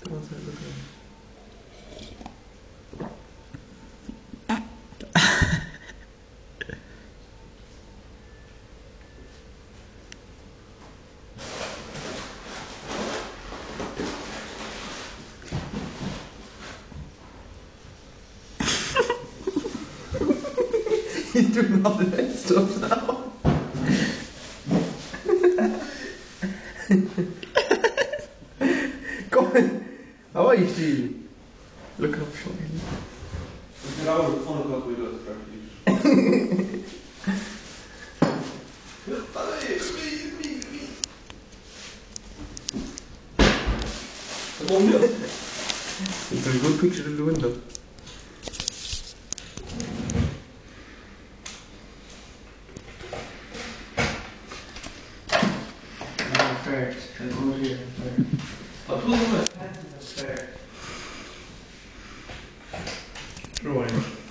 Come on, sir, look at me. He's doing all the bad stuff now. Come on. How are you, Steve? Look up, show me. Ik ben ouder van de kant weer dat praktisch. Kom je? It's a good picture in the window. Perfect. And over here. Wat wil je met? Perfect. Drawing.